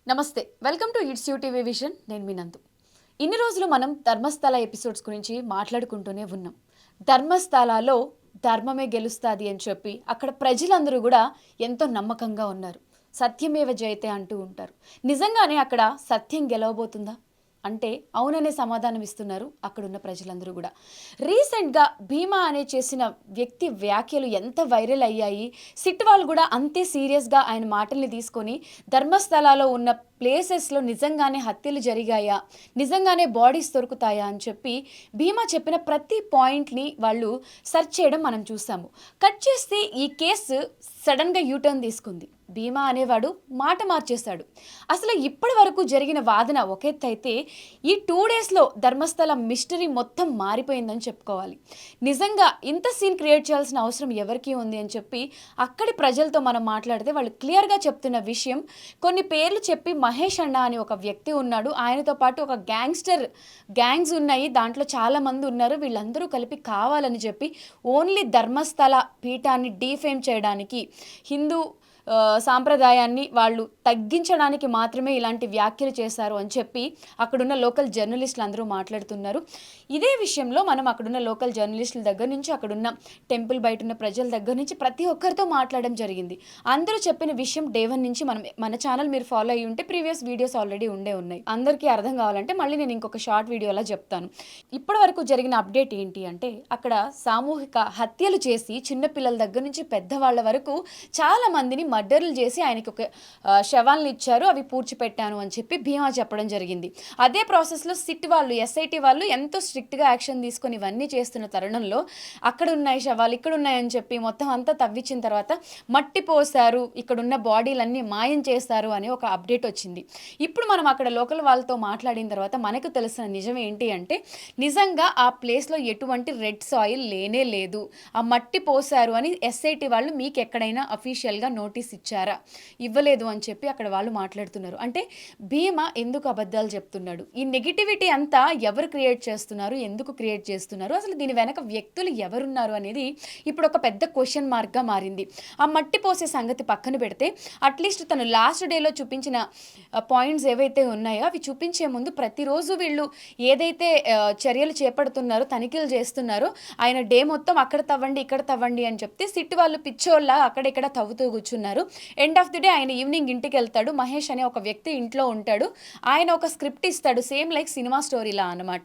నమస్తే, welcome to it's you TV vision. నేను మీ నందు. ఇన్ని రోజులు మనం ధర్మస్థల ఎపిసోడ్స్ గురించి మాట్లాడుకుంటూనే ఉన్నాం. ధర్మస్థలాలో ధర్మమే గెలుస్తుంది అని చెప్పి అక్కడ ప్రజలందరూ కూడా ఎంతో నమ్మకంగా ఉన్నారు. సత్యమేవ జయతే అంటూ ఉంటారు. నిజంగానే అక్కడ సత్యం గెలవబోతుందా అంటే అవుననే సమాధానం ఇస్తున్నారు అక్కడున్న ప్రజలందరూ కూడా. రీసెంట్గా భీమా అనే చేసిన వ్యక్తి వ్యాఖ్యలు ఎంత వైరల్ అయ్యాయి. సిట్ వాళ్ళు కూడా అంతే సీరియస్గా ఆయన మాటల్ని తీసుకొని ధర్మస్థలాలో ఉన్న ప్లేసెస్లో నిజంగానే హత్యలు జరిగాయా, నిజంగానే బాడీస్ దొరుకుతాయా అని చెప్పి భీమా చెప్పిన ప్రతి పాయింట్ని వాళ్ళు సెర్చ్ చేయడం మనం చూసాము. కట్ చేస్తే ఈ కేసు సడన్గా యూటర్న్ తీసుకుంది. భీమా అనేవాడు మాట మార్చేశాడు. అసలు ఇప్పటి వరకు జరిగిన వాదన ఒక ఎత్తు అయితే ఈ 2 డేస్లో ధర్మస్థల మిస్టరీ మొత్తం మారిపోయిందని చెప్పుకోవాలి. నిజంగా ఇంత సీన్ క్రియేట్ చేయాల్సిన అవసరం ఎవరికి ఉంది అని చెప్పి అక్కడి ప్రజలతో మనం మాట్లాడితే వాళ్ళు క్లియర్గా చెప్తున్న విషయం, కొన్ని పేర్లు చెప్పి మహేష్ అన్న అని ఒక వ్యక్తి ఉన్నాడు, ఆయనతో పాటు ఒక గ్యాంగ్స్ ఉన్నాయి, దాంట్లో చాలామంది ఉన్నారు, వీళ్ళందరూ కలిపి కావాలని చెప్పి ఓన్లీ ధర్మస్థల పీఠాన్ని డీఫేమ్ చేయడానికి, హిందూ సాంప్రదాయాన్ని వాళ్ళు తగ్గించడానికి మాత్రమే ఇలాంటి వ్యాఖ్యలు చేశారు అని చెప్పి అక్కడున్న లోకల్ జర్నలిస్టులు అందరూ మాట్లాడుతున్నారు. ఇదే విషయంలో మనం అక్కడున్న లోకల్ జర్నలిస్టుల దగ్గర నుంచి, అక్కడున్న టెంపుల్ బయట ఉన్న ప్రజల దగ్గర నుంచి ప్రతి ఒక్కరితో మాట్లాడడం జరిగింది. అందరూ చెప్పిన విషయం డే 1 నుంచి మన ఛానల్ మీరు ఫాలో అయ్యి ఉంటే ప్రీవియస్ వీడియోస్ ఆల్రెడీ ఉన్నాయి. అందరికీ అర్థం కావాలంటే మళ్ళీ నేను ఇంకొక షార్ట్ వీడియోలా చెప్తాను. ఇప్పటి వరకు జరిగిన అప్డేట్ ఏంటి అంటే, అక్కడ సామూహిక హత్యలు చేసి చిన్నపిల్లల దగ్గర నుంచి పెద్దవాళ్ళ వరకు చాలా మందిని మర్డర్లు చేసి ఆయనకి ఒక శవాలను ఇచ్చారు, అవి పూడ్చిపెట్టాను అని చెప్పి భీమా చెప్పడం జరిగింది. అదే ప్రాసెస్లో సిట్ వాళ్ళు, ఎస్ఐటి వాళ్ళు ఎంతో స్ట్రిక్ట్గా యాక్షన్ తీసుకొని ఇవన్నీ చేస్తున్న తరుణంలో అక్కడ ఉన్నాయి శవాలు, ఇక్కడ ఉన్నాయని చెప్పి మొత్తం అంతా తవ్వించిన తర్వాత మట్టి పోసారు, ఇక్కడున్న బాడీలన్నీ మాయం చేస్తారు అని ఒక అప్డేట్ వచ్చింది. ఇప్పుడు మనం అక్కడ లోకల్ వాళ్ళతో మాట్లాడిన తర్వాత మనకు తెలిసిన నిజం ఏంటి అంటే, నిజంగా ఆ ప్లేస్లో ఎటువంటి రెడ్ సాయిల్ లేనే లేదు, ఆ మట్టి పోసారు అని ఎస్ఐటి వాళ్ళు మీకు ఎక్కడైనా అఫీషియల్గా నోటీస్ ఇచ్చారా? ఇవ్వలేదు అని చెప్పి అక్కడ వాళ్ళు మాట్లాడుతున్నారు. అంటే భీమా ఎందుకు అబద్ధాలు చెప్తున్నాడు, ఈ నెగిటివిటీ అంతా ఎవరు క్రియేట్ చేస్తున్నారు, ఎందుకు క్రియేట్ చేస్తున్నారు, అసలు దీని వెనక వ్యక్తులు ఎవరున్నారు అనేది ఇప్పుడు ఒక పెద్ద క్వశ్చన్ మార్క్గా మారింది. ఆ మట్టి పోసే సంగతి పక్కన పెడితే అట్లీస్ట్ తను లాస్ట్ డేలో చూపించిన పాయింట్స్ ఏవైతే ఉన్నాయో అవి చూపించే ముందు ప్రతిరోజు వీళ్ళు ఏదైతే చర్యలు చేపడుతున్నారో, తనిఖీలు చేస్తున్నారో, ఆయన డే మొత్తం అక్కడ తవ్వండి ఇక్కడ తవ్వండి అని చెప్తే సిట్ వాళ్ళు పిచ్చోళ్ళ అక్కడిక్కడ తవ్వుతూ కూర్చున్నారు. ఎండ్ ఆఫ్ ది డే ఆయన ఈవినింగ్ ఇంటికి వెళ్తాడు. మహేష్ అనే ఒక వ్యక్తి ఇంట్లో ఉంటాడు. ఆయన ఒక స్క్రిప్ట్ ఇస్తాడు, సేమ్ లైక్ సినిమా స్టోరీలా అనమాట.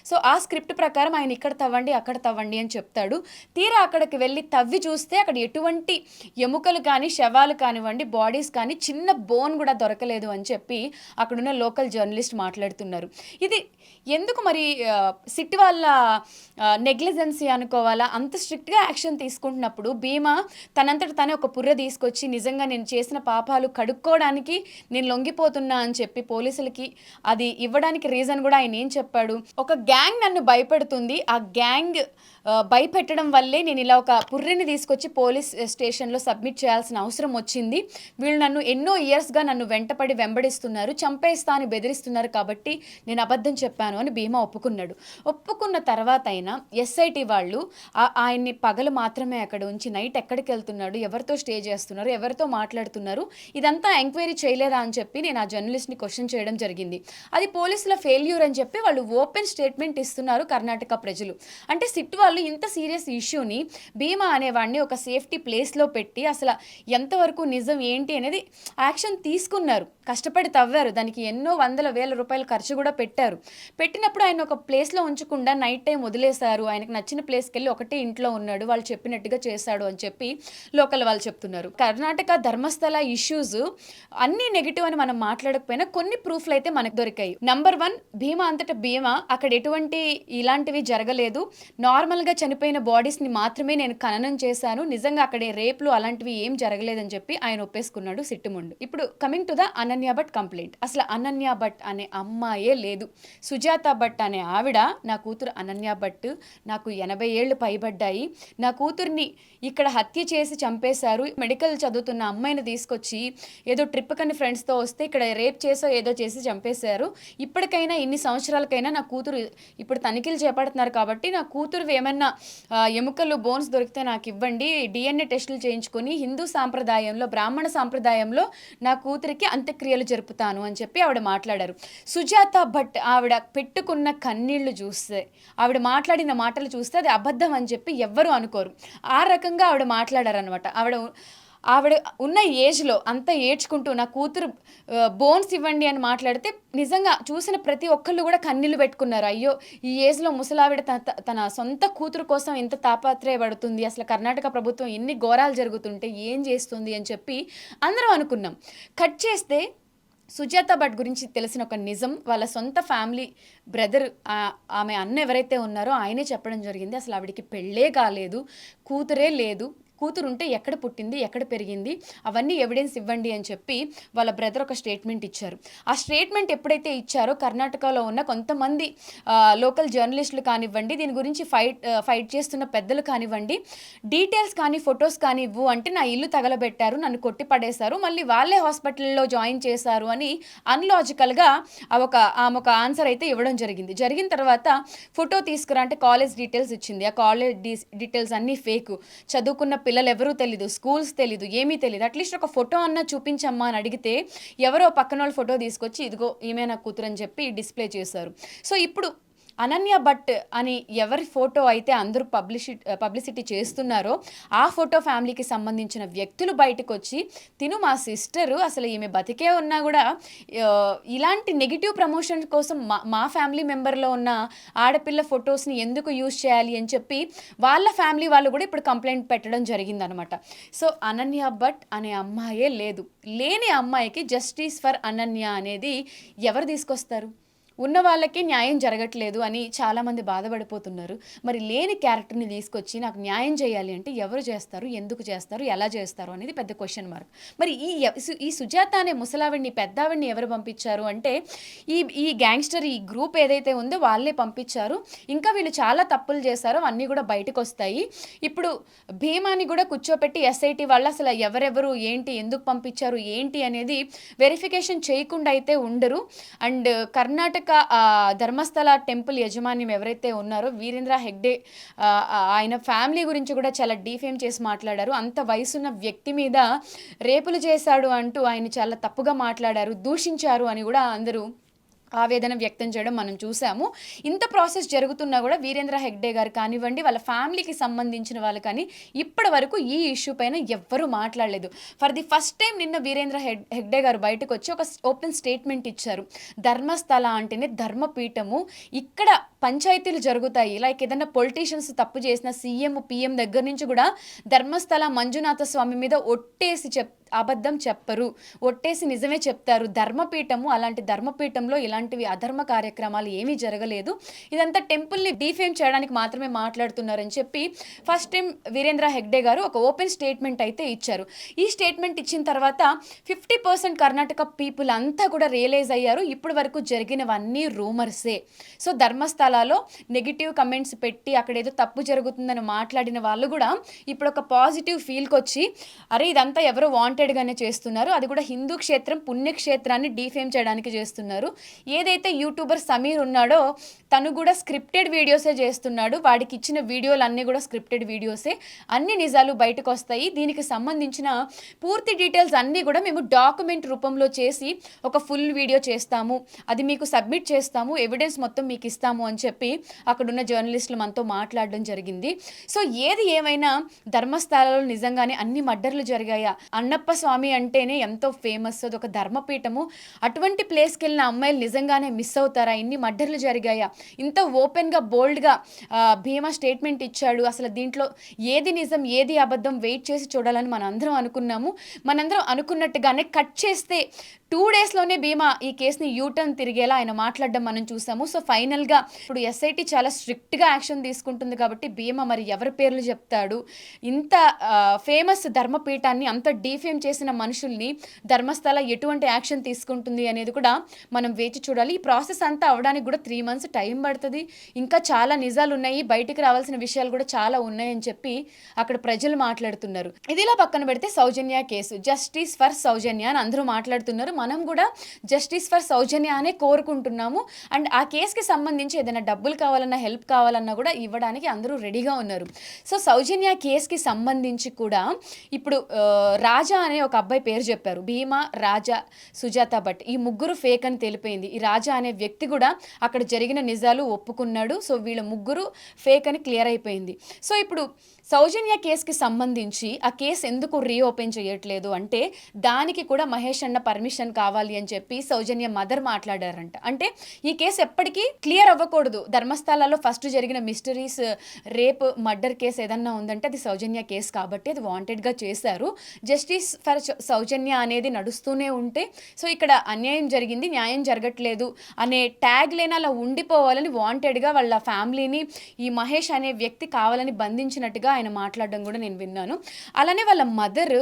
సో ఆ స్క్రిప్ట్ ప్రకారం ఆయన ఇక్కడ తవ్వండి అక్కడ తవ్వండి అని చెప్తాడు. తీరా అక్కడికి వెళ్ళి తవ్వి చూస్తే అక్కడ ఎటువంటి ఎముకలు కానీ, శవాలు కానివ్వండి, బాడీస్ కానీ, చిన్న బోన్ కూడా దొరకలేదు అని చెప్పి అక్కడున్న లోకల్ జర్నలిస్ట్ మాట్లాడుతున్నారు. ఇది ఎందుకు మరి సిట్ వాళ్ళ నెగ్లిజెన్సీ అనుకోవాలా? అంత స్ట్రిక్ట్గా యాక్షన్ తీసుకుంటున్నప్పుడు భీమా తనంతట తనే ఒక పుర్ర తీసుకొచ్చి నిజంగా నేను చేసిన పాపాలు కడుక్కోవడానికి నేను లొంగిపోతున్నా అని చెప్పి పోలీసులకి అది ఇవ్వడానికి రీజన్ కూడా ఆయన ఏం చెప్పాడు, ఒక గ్యాంగ్ నన్ను భయపెడుతుంది, ఆ గ్యాంగ్ భయపెట్టడం వల్లే నేను ఇలా ఒక పుర్రిని తీసుకొచ్చి పోలీస్ స్టేషన్లో సబ్మిట్ చేయాల్సిన అవసరం వచ్చింది, వీళ్ళు నన్ను ఎన్నో ఇయర్స్గా నన్ను వెంటపడి వెంబడిస్తున్నారు, చంపేస్తా అని బెదిరిస్తున్నారు, కాబట్టి నేను అబద్ధం చెప్పాను అని భీమా ఒప్పుకున్నాడు. ఒప్పుకున్న తర్వాత అయినా ఎస్ఐటి వాళ్ళు ఆయన్ని పగలు మాత్రమే అక్కడ ఉంచి నైట్ ఎక్కడికి వెళ్తున్నాడు, ఎవరితో స్టే చేస్తున్నారు, ఎవరితో మాట్లాడుతున్నారు, ఇదంతా ఎంక్వైరీ చేయలేదా అని చెప్పి నేను ఆ జర్నలిస్ట్ని క్వశ్చన్ చేయడం జరిగింది. అది పోలీసుల ఫెయిల్యూర్ అని చెప్పి వాళ్ళు ఓపెన్ స్టేట్మెంట్ ఇస్తున్నారు కర్ణాటక ప్రజలు. అంటే సిట్ వాళ్ళు ఇంత సీరియస్ ఇష్యూని భీమా అనేవాడిని ఒక సేఫ్టీ ప్లేస్లో పెట్టి అసలు ఎంతవరకు నిజం ఏంటి అనేది యాక్షన్ తీసుకున్నారు, కష్టపడి తవ్వారు, దానికి ఎన్నో వందల వేల రూపాయలు ఖర్చు కూడా పెట్టారు. పెట్టినప్పుడు ఆయన ఒక ప్లేస్లో ఉంచకుండా నైట్ టైం వదిలేశారు, ఆయనకు నచ్చిన ప్లేస్కి వెళ్ళి ఒకటే ఇంట్లో ఉన్నాడు, వాళ్ళు చెప్పినట్టుగా చేశాడు అని చెప్పి లోకల్ వాళ్ళు చెప్తున్నారు. కర్ణాటక ధర్మస్థల ఇష్యూస్ అన్నీ నెగిటివ్ అని మనం మాట్లాడకపోయినా కొన్ని ప్రూఫ్లు అయితే మనకు దొరికాయి. నంబర్ 1, భీమా అంతటా భీమా అక్కడ ఎటువంటి ఇలాంటివి జరగలేదు, నార్మల్గా చనిపోయిన బాడీస్ని మాత్రమే నేను ఖననం చేశాను, నిజంగా అక్కడే రేపులు అలాంటివి ఏం జరగలేదని చెప్పి ఆయన ఒప్పేసుకున్నాడు సిట్టు ముందు. ఇప్పుడు coming to the Ananya Bhatt complaint. అసలు అనన్య భట్ అనే అమ్మాయే లేదు. సుజాత భట్ అనే ఆవిడ, నా కూతురు అనన్య భట్, నాకు 80 ఏళ్ళు పైబడ్డాయి, నా కూతుర్ని ఇక్కడ హత్య చేసి చంపేశారు, మెడికల్ చదువుతున్న అమ్మాయిని తీసుకొచ్చి ఏదో ట్రిప్ కని ఫ్రెండ్స్తో వస్తే ఇక్కడ రేప్ చేసో ఏదో చేసి చంపేశారు, ఇప్పటికైనా ఇన్ని సంవత్సరాలకైనా నా కూతురు, ఇప్పుడు తనిఖీలు చేపడుతున్నారు కాబట్టి నా కూతురు ఏమన్నా ఎముకలు బోన్స్ దొరికితే నాకు ఇవ్వండి, డిఎన్ఏ టెస్టులు చేయించుకొని హిందూ సాంప్రదాయంలో, బ్రాహ్మణ సాంప్రదాయంలో నా కూతురికి అంత్యక్రియ అంత్యక్రియలు జరుపుతాను అని చెప్పి ఆవిడ మాట్లాడారు. సుజాత భట్ ఆవిడ పెట్టుకున్న కన్నీళ్లు చూస్తే, ఆవిడ మాట్లాడిన మాటలు చూస్తే అది అబద్ధం అని చెప్పి ఎవ్వరూ అనుకోరు. ఆ రకంగా ఆవిడ మాట్లాడారనమాట. ఆవిడ ఉన్న ఏజ్‌లో అంత ఏడ్చుకుంటూ నా కూతురు బోన్స్ ఇవ్వండి అని మాట్లాడితే నిజంగా చూసిన ప్రతి ఒక్కళ్ళు కూడా కన్నీళ్లు పెట్టుకున్నారు. అయ్యో! ఈ ఏజ్‌లో ముసలావిడ తన సొంత కూతురు కోసం ఇంత తాపత్రయపడుతుంది. అసలు కర్ణాటక ప్రభుత్వం ఎన్ని ఘోరాలు జరుగుతుంటే ఏం చేస్తుంది అని చెప్పి అందరం అనుకున్నాం. కట్ చేస్తే సుజాత భట్ గురించి తెలిసిన ఒక నిజం వాళ్ళ సొంత ఫ్యామిలీ బ్రదర్, ఆమె అన్న ఎవరైతే ఉన్నారో ఆయనే చెప్పడం జరిగింది. అసలు ఆవిడకి పెళ్ళే కాలేదు, కూతురే లేదు. కూతురుంటే ఎక్కడ పుట్టింది, ఎక్కడ పెరిగింది, అవన్నీ ఎవిడెన్స్ ఇవ్వండి అని చెప్పి వాళ్ళ బ్రదర్ ఒక స్టేట్మెంట్ ఇచ్చారు. ఆ స్టేట్మెంట్ ఎప్పుడైతే ఇచ్చారో కర్ణాటకలో ఉన్న కొంతమంది లోకల్ జర్నలిస్టులు కానివ్వండి, దీని గురించి ఫైట్ చేస్తున్న పెద్దలు కానివ్వండి, డీటెయిల్స్ కానీ ఫొటోస్ కానీ ఇవ్వు అంటే నా ఇల్లు తగలబెట్టారు, నన్ను కొట్టి పడేశారు, మళ్ళీ వాళ్ళే హాస్పిటల్లో జాయిన్ చేశారు అని అన్లాజికల్గా ఆమె ఒక ఆన్సర్ అయితే ఇవ్వడం జరిగింది. జరిగిన తర్వాత ఫోటో తీసుకురా అంటే కాలేజ్ డీటెయిల్స్ ఇచ్చింది. ఆ కాలేజ్ డీటెయిల్స్ అన్నీ ఫేక్, చదువుకున్న పిల్లలు ఎవరూ తెలీదు, స్కూల్స్ తెలీదు, ఏమీ తెలీదు. అట్లీస్ట్ ఒక ఫోటో అన్నా చూపించమ్మా అని అడిగితే ఎవరో పక్కన వాళ్ళ ఫోటో తీసుకొచ్చి ఇదిగో ఈమె నా కూతురు అని చెప్పి డిస్ప్లే చేశారు. సో ఇప్పుడు అనన్య భట్ అని ఎవరి ఫోటో అయితే అందరూ పబ్లిసిటీ చేస్తున్నారో ఆ ఫోటో ఫ్యామిలీకి సంబంధించిన వ్యక్తులు బయటకు వచ్చి తిను మా సిస్టరు, అసలు ఈమె బతికే ఉన్నా కూడా ఇలాంటి నెగిటివ్ ప్రమోషన్ కోసం మా ఫ్యామిలీ మెంబర్లో ఉన్న ఆడపిల్ల ఫొటోస్ని ఎందుకు యూజ్ చేయాలి అని చెప్పి వాళ్ళ ఫ్యామిలీ వాళ్ళు కూడా ఇప్పుడు కంప్లైంట్ పెట్టడం జరిగిందనమాట. సో అనన్య భట్ అనే అమ్మాయే లేదు, లేని అమ్మాయికి జస్టిస్ ఫర్ అనన్య అనేది ఎవరు తీసుకొస్తారు? ఉన్న వాళ్ళకి న్యాయం జరగట్లేదు అని చాలామంది బాధపడిపోతున్నారు. మరి లేని క్యారెక్టర్ని తీసుకొచ్చి నాకు న్యాయం చేయాలి అంటే ఎవరు చేస్తారు, ఎందుకు చేస్తారు, ఎలా చేస్తారు అనేది పెద్ద క్వశ్చన్ మార్క్. మరి ఈ సుజాత అనే ముసలావిడిని పెద్దావిడిని ఎవరు పంపించారు అంటే ఈ గ్యాంగ్స్టర్ ఈ గ్రూప్ ఏదైతే ఉందో వాళ్ళే పంపించారు. ఇంకా వీళ్ళు చాలా తప్పులు చేశారో అన్నీ కూడా బయటకు వస్తాయి. ఇప్పుడు భీమాని కూడా కూర్చోపెట్టి ఎస్ఐటి వాళ్ళు అసలు ఎవరెవరు ఏంటి, ఎందుకు పంపించారు ఏంటి అనేది వెరిఫికేషన్ చేయకుండా అయితే ఉండరు. అండ్ కర్ణాటక ధర్మస్థల టెంపుల్ యజమాన్యం ఎవరైతే ఉన్నారో వీరేంద్ర హెగ్డే, ఆయన ఫ్యామిలీ గురించి కూడా చాలా డిఫేమ్ చేసి మాట్లాడారు. అంత వయసున్న వ్యక్తి మీద రేపులు చేశాడు అంటూ ఆయన చాలా తప్పుగా మాట్లాడారు, దూషించారు అని కూడా అందరూ ఆవేదన వ్యక్తం చేయడం మనం చూసాము. ఇంత ప్రాసెస్ జరుగుతున్నా కూడా వీరేంద్ర హెగ్డే గారు కానివ్వండి, వాళ్ళ ఫ్యామిలీకి సంబంధించిన వాళ్ళు కానీ ఇప్పటి వరకు ఈ ఇష్యూ పైన ఎవ్వరూ మాట్లాడలేదు. ఫర్ ది ఫస్ట్ టైం నిన్న వీరేంద్ర హెగ్డే గారు బయటకు వచ్చి ఒక ఓపెన్ స్టేట్మెంట్ ఇచ్చారు. ధర్మస్థల అంటేనే ధర్మపీఠము, ఇక్కడ పంచాయతీలు జరుగుతాయి. లైక్ ఏదైనా పొలిటీషియన్స్ తప్పు చేసిన సీఎం పిఎం దగ్గర నుంచి కూడా ధర్మస్థల మంజునాథ స్వామి మీద ఒట్టేసి అబద్ధం చెప్పరు, ఒట్టేసి నిజమే చెప్తారు. ధర్మపీఠము, అలాంటి ధర్మపీఠంలో ఇలాంటివి అధర్మ కార్యక్రమాలు ఏమీ జరగలేదు, ఇదంతా టెంపుల్ని డిఫేమ్ చేయడానికి మాత్రమే మాట్లాడుతున్నారని చెప్పి ఫస్ట్ టైం వీరేంద్ర హెగ్డే గారు ఒక ఓపెన్ స్టేట్మెంట్ అయితే ఇచ్చారు. ఈ స్టేట్మెంట్ ఇచ్చిన తర్వాత 50% కర్ణాటక పీపుల్ అంతా కూడా రియలైజ్ అయ్యారు ఇప్పటి వరకు జరిగినవన్నీ రూమర్సే. సో ధర్మస్థలాలో నెగిటివ్ కమెంట్స్ పెట్టి అక్కడ ఏదో తప్పు జరుగుతుందని మాట్లాడిన వాళ్ళు కూడా ఇప్పుడు ఒక పాజిటివ్ ఫీల్కి వచ్చి అరే ఇదంతా ఎవరో వాంటెడ్గానే చేస్తున్నారు, అది కూడా హిందూ క్షేత్రం పుణ్యక్షేత్రాన్ని డిఫేమ్ చేయడానికి చేస్తున్నారు. ఏదైతే యూట్యూబర్ సమీర్ ఉన్నాడో తను కూడా స్క్రిప్టెడ్ వీడియోసే చేస్తున్నాడు, వాడికి ఇచ్చిన వీడియోలు అన్నీ కూడా స్క్రిప్టెడ్ వీడియోసే, అన్ని నిజాలు బయటకు వస్తాయి, దీనికి సంబంధించిన పూర్తి డీటెయిల్స్ అన్నీ కూడా మేము డాక్యుమెంట్ రూపంలో చేసి ఒక ఫుల్ వీడియో చేస్తాము, అది మీకు సబ్మిట్ చేస్తాము, ఎవిడెన్స్ మొత్తం మీకు ఇస్తాము అని చెప్పి అక్కడున్న జర్నలిస్టులు మనతో మాట్లాడడం జరిగింది. సో ఏది ఏమైనా ధర్మస్థలాల్లో నిజంగానే అన్ని మర్డర్లు జరిగాయా? అన్నప్ప స్వామి అంటేనే ఎంతో ఫేమస్, అది ఒక ధర్మపీఠము, అటువంటి ప్లేస్కి వెళ్ళిన అమ్మాయిలు నిజంగానే మిస్ అవుతారా? ఇన్ని మర్డర్లు జరిగాయా? ఇంత ఓపెన్గా బోల్డ్గా భీమా స్టేట్మెంట్ ఇచ్చాడు, అసలు దీంట్లో ఏది నిజం ఏది అబద్ధం వెయిట్ చేసి చూడాలని మనందరం అనుకున్నాము. మనందరం అనుకున్నట్టుగానే కట్ చేస్తే 2 డేస్లోనే భీమా ఈ కేసుని యూటర్న్ తిరిగేలా ఆయన మాట్లాడడం మనం చూసాము. సో ఫైనల్గా ఇప్పుడు ఎస్ఐటి చాలా స్ట్రిక్ట్గా యాక్షన్ తీసుకుంటుంది కాబట్టి భీమా మరి ఎవరి పేర్లు చెప్తాడు? ఇంత ఫేమస్ ధర్మపీఠాన్ని అంత డిఫేమ్ చేసిన మనుషుల్ని ధర్మస్థల ఎటువంటి యాక్షన్ తీసుకుంటుంది అనేది కూడా మనం వేచి చూడాలి. ఈ ప్రాసెస్ అంతా అవడానికి కూడా 3 months టైం పడుతుంది, ఇంకా చాలా నిజాలు ఉన్నాయి, బయటికి రావాల్సిన విషయాలు కూడా చాలా ఉన్నాయని చెప్పి అక్కడ ప్రజలు మాట్లాడుతున్నారు. ఇదిలా పక్కన పెడితే సౌజన్య కేసు, జస్టిస్ ఫర్ సౌజన్య అని అందరూ మాట్లాడుతున్నారు. మనం కూడా జస్టిస్ ఫర్ సౌజన్య అనే కోరుకుంటున్నాము. అండ్ ఆ కేసుకి సంబంధించి ఏదైనా డబ్బులు కావాలన్నా హెల్ప్ కావాలన్నా కూడా ఇవ్వడానికి అందరూ రెడీగా ఉన్నారు. సో సౌజన్య కేసుకి సంబంధించి కూడా ఇప్పుడు రాజా అనే ఒక అబ్బాయి పేరు చెప్పారు. భీమా, రాజా, సుజాత భట్ ఈ ముగ్గురు ఫేక్ అని తెలిపోయింది. ఈ రాజా అనే వ్యక్తి కూడా అక్కడ జరిగిన నిజాలు ఒప్పుకున్నాడు. సో వీళ్ళ ముగ్గురు ఫేక్ అని క్లియర్ అయిపోయింది. సో ఇప్పుడు సౌజన్య కేసుకి సంబంధించి ఆ కేసు ఎందుకు రీఓపెన్ చేయట్లేదు అంటే దానికి కూడా మహేష్ అన్న పర్మిషన్ కావాలి అని చెప్పి సౌజన్య మదర్ మాట్లాడారంట. అంటే ఈ కేసు ఎప్పటికీ క్లియర్ అవ్వకూడదు. ధర్మస్థలాల్లో ఫస్ట్ జరిగిన మిస్టరీస్ రేప్ మర్డర్ కేసు ఏదన్నా ఉందంటే అది సౌజన్య కేసు కాబట్టి అది వాంటెడ్గా చేశారు. జస్టిస్ ఫర్ సౌజన్య అనేది నడుస్తూనే ఉంటే సో ఇక్కడ అన్యాయం జరిగింది, న్యాయం జరగట్లేదు అనే ట్యాగ్ లేని అలా ఉండిపోవాలని వాంటెడ్గా వాళ్ళ ఫ్యామిలీని ఈ మహేష్ అనే వ్యక్తి కావాలని బంధించినట్టుగా ఆయన మాట్లాడడం కూడా నేను విన్నాను. అలానే వాళ్ళ మదర్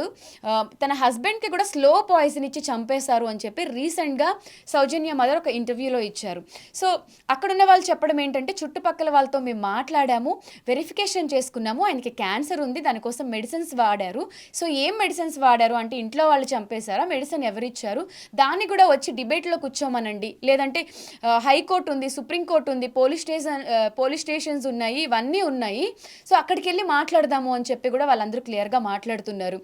తన హస్బెండ్కి కూడా స్లో పాయిజన్ ఇచ్చి చంపేశారు అని చెప్పి రీసెంట్గా సౌజన్య మదర్ ఒక ఇంటర్వ్యూలో ఇచ్చారు. సో అక్కడున్న వాళ్ళు చెప్పడం ఏంటంటే చుట్టుపక్కల వాళ్ళతో మేము మాట్లాడాము, వెరిఫికేషన్ చేసుకున్నాము, ఆయనకి క్యాన్సర్ ఉంది, దానికోసం మెడిసిన్స్ వాడారు. సో ఏం మెడిసిన్స్ వాడారు అంటే ఇంట్లో వాళ్ళు చంపేశారా, మెడిసిన్ ఎవరిచ్చారు, దాన్ని కూడా వచ్చి డిబేట్లో కూర్చోమనండి, లేదంటే హైకోర్టు ఉంది, సుప్రీంకోర్టు ఉంది, పోలీస్ స్టేషన్స్ ఉన్నాయి, ఇవన్నీ ఉన్నాయి. సో అక్కడికి వెళ్ళి మాట్లాడదాము అని చెప్పి కూడా వాళ్ళందరూ క్లియర్గా మాట్లాడుతున్నారు.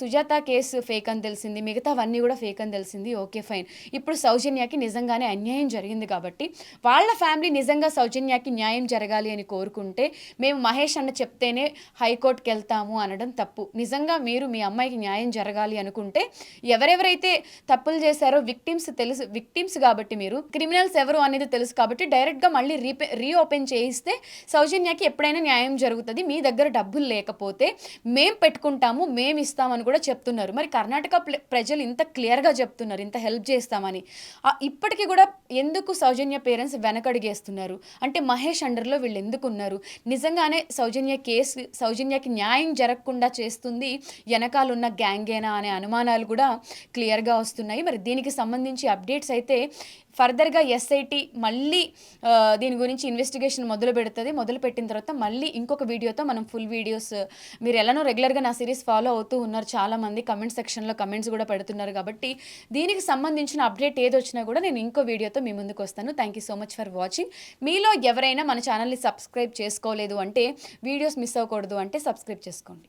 సుజాత కేసు ఫేక్ అని తెలిసింది, మిగతావన్నీ కూడా ఫేక్ అని తెలిసింది. Okay fine. ఇప్పుడు సౌజన్యకి నిజంగానే అన్యాయం జరిగింది కాబట్టి వాళ్ళ ఫ్యామిలీ నిజంగా సౌజన్యకి న్యాయం జరగాలి అని కోరుకుంటే మేము మహేష్ అన్న చెప్తేనే హైకోర్టుకి వెళ్తాము అనడం తప్పు. నిజంగా మీరు మీ అమ్మాయికి న్యాయం జరగాలి అనుకుంటే ఎవరెవరైతే తప్పులు చేశారో విక్టిమ్స్ కాబట్టి మీరు క్రిమినల్స్ ఎవరు అనేది తెలుసు కాబట్టి డైరెక్ట్గా మళ్ళీ రీఓపెన్ చేయిస్తే సౌజన్యకి ఎప్పుడైనా న్యాయం జరుగుతుంది. మీ దగ్గర డబ్బులు లేకపోతే మేము పెట్టుకుంటాము, మేము ఇస్తామని కూడా చెప్తున్నారు. మరి కర్ణాటక ప్రజలు ఇంత క్లియర్గా చెప్తున్నారు, ఇంత హెల్ప్ చేస్తామని. ఇప్పటికీ కూడా ఎందుకు సౌజన్య పేరెంట్స్ వెనకడిగేస్తున్నారు అంటే మహేష్ అండర్లో వీళ్ళు ఎందుకు ఉన్నారు? నిజంగానే సౌజన్యకి న్యాయం జరగకుండా చేస్తుంది వెనకాలన్న గ్యాంగేనా అనే అనుమానాలు కూడా క్లియర్గా వస్తున్నాయి. మరి దీనికి సంబంధించి అప్డేట్స్ అయితే ఫర్దర్గా ఎస్ఐటి మళ్ళీ దీని గురించి ఇన్వెస్టిగేషన్ మొదలు పెట్టిన తర్వాత మళ్ళీ ఇంకొక వీడియోతో మనం ఫుల్ వీడియోస్ మీరు ఎలానో రెగ్యులర్గా నా సిరీస్ ఫాలో అవుతూ ఉన్నారు, చాలామంది కమెంట్ సెక్షన్లో కమెంట్స్ కూడా పెడుతున్నారు కాబట్టి దీనికి సంబంధించిన అప్డేట్ ఏది వచ్చినా కూడా నేను ఇంకో వీడియోతో మీ ముందుకు వస్తాను. Thank you so much for watching. మీలో ఎవరైనా మన ఛానల్ని సబ్స్క్రైబ్ చేసుకోలేదు అంటే వీడియోస్ మిస్ అవ్వకూడదు అంటే సబ్స్క్రైబ్ చేసుకోండి.